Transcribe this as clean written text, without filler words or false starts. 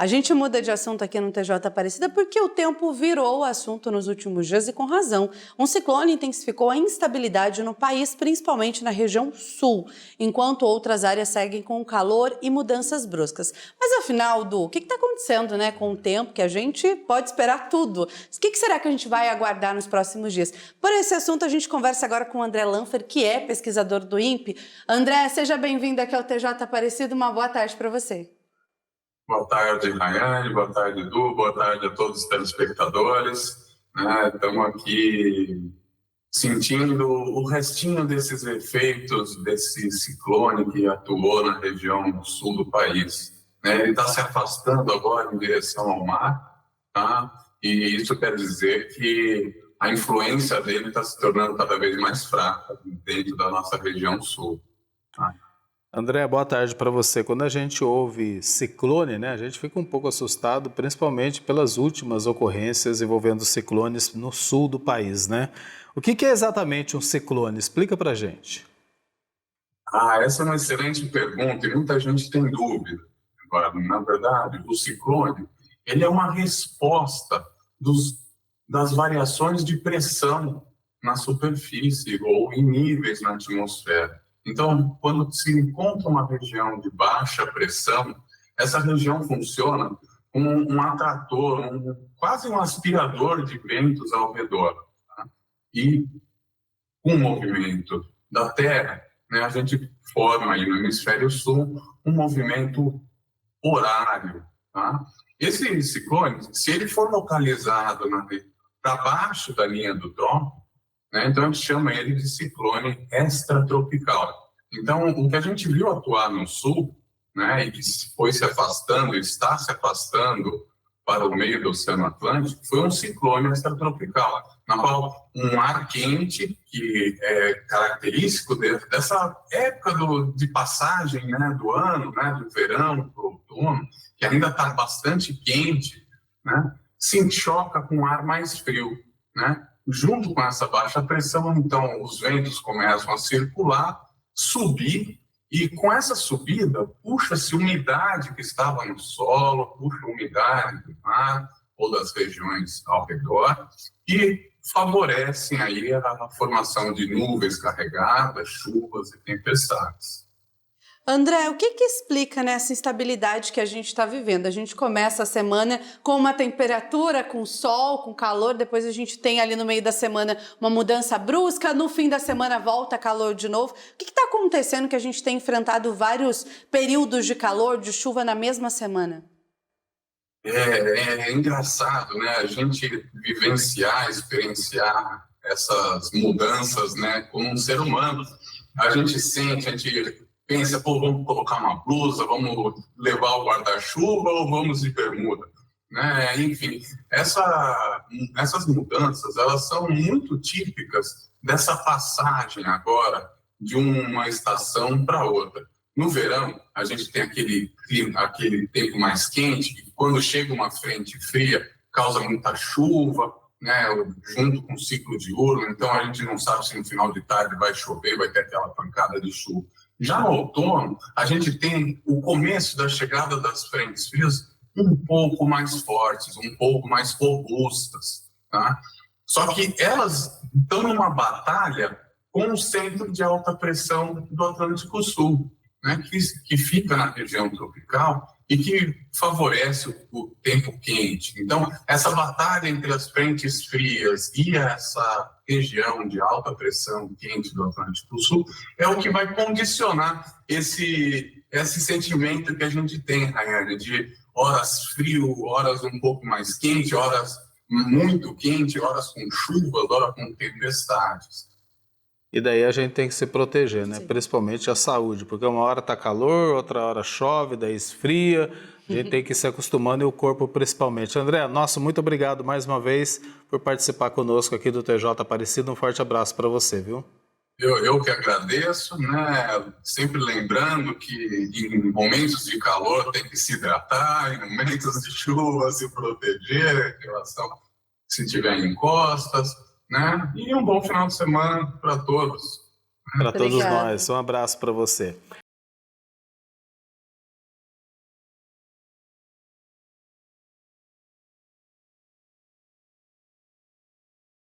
A gente muda de assunto aqui no TJ Aparecida porque o tempo virou o assunto nos últimos dias e com razão. Um ciclone intensificou a instabilidade no país, principalmente na região sul, enquanto outras áreas seguem com calor e mudanças bruscas. Mas afinal, Du, o que está acontecendo, né, com o tempo que a gente pode esperar tudo? O que será que a gente vai aguardar nos próximos dias? Por esse assunto, a gente conversa agora com o André Lanfer, que é pesquisador do INPE. André, seja bem-vindo aqui ao TJ Aparecida. Uma boa tarde para você. Boa tarde, Rayane, boa tarde, Edu, boa tarde a todos os telespectadores. Estamos aqui sentindo o restinho desses efeitos desse ciclone que atuou na região sul do país. Ele está se afastando agora em direção ao mar, tá? E isso quer dizer que a influência dele está se tornando cada vez mais fraca dentro da nossa região sul. Tá? André, boa tarde para você. Quando a gente ouve ciclone, né, a gente fica um pouco assustado, principalmente pelas últimas ocorrências envolvendo ciclones no sul do país, né? O que é exatamente um ciclone? Explica para a gente. Essa é uma excelente pergunta e muita gente tem dúvida. Agora, na verdade, o ciclone ele é uma resposta das variações de pressão na superfície ou em níveis na atmosfera. Então, quando se encontra uma região de baixa pressão, essa região funciona como um atrator, quase um aspirador de ventos ao redor. Tá? E com o movimento da Terra, né, a gente forma aí no hemisfério sul um movimento horário. Tá? Esse ciclone, se ele for localizado para baixo da linha do trópico, né, então a gente chama ele de ciclone extratropical. Então, o que a gente viu atuar no sul, né, e que foi se afastando, está se afastando para o meio do Oceano Atlântico, foi um ciclone extratropical, na qual um ar quente, que é característico dessa época de passagem, né, do ano, né, do verão para o outono, que ainda está bastante quente, né, se choca com um ar mais frio, né? Junto com essa baixa pressão, então, os ventos começam a circular, subir, e com essa subida, puxa-se umidade que estava no solo, puxa umidade do mar ou das regiões ao redor, e favorecem aí a formação de nuvens carregadas, chuvas e tempestades. André, o que explica nessa instabilidade que a gente está vivendo? A gente começa a semana com uma temperatura, com sol, com calor, depois a gente tem ali no meio da semana uma mudança brusca, no fim da semana volta calor de novo. O que está acontecendo que a gente tem enfrentado vários períodos de calor, de chuva na mesma semana? É engraçado, né? A gente experienciar essas mudanças, né, como um ser humano. A gente sente, a gente pensa, vamos colocar uma blusa, vamos levar o guarda-chuva ou vamos de bermuda, né? Enfim, essas mudanças, elas são muito típicas dessa passagem agora de uma estação para outra. No verão, a gente tem aquele tempo mais quente, que quando chega uma frente fria, causa muita chuva, né, junto com o ciclo diurno, então a gente não sabe se no final de tarde vai chover, vai ter aquela pancada de chuva. Já no outono, a gente tem o começo da chegada das frentes frias um pouco mais fortes, um pouco mais robustas. Tá? Só que elas estão numa batalha com o centro de alta pressão do Atlântico Sul, né, que fica na região tropical e que favorece o tempo quente. Então, essa batalha entre as frentes frias e essa região de alta pressão quente do Atlântico Sul é o que vai condicionar esse sentimento que a gente tem, Rayane, de horas frio, horas um pouco mais quente, horas muito quente, horas com chuvas, horas com tempestades. E daí a gente tem que se proteger, né? Sim. Principalmente a saúde, porque uma hora tá calor, outra hora chove, daí esfria. A gente tem que ir se acostumando e o corpo principalmente. André, nossa, muito obrigado mais uma vez por participar conosco aqui do TJ Aparecida. Um forte abraço para você, viu? Eu que agradeço, né? Sempre lembrando que em momentos de calor tem que se hidratar, em momentos de chuva se proteger, em relação se tiver em encostas, né? E um bom final de semana para todos. Para todos nós. Um abraço para você.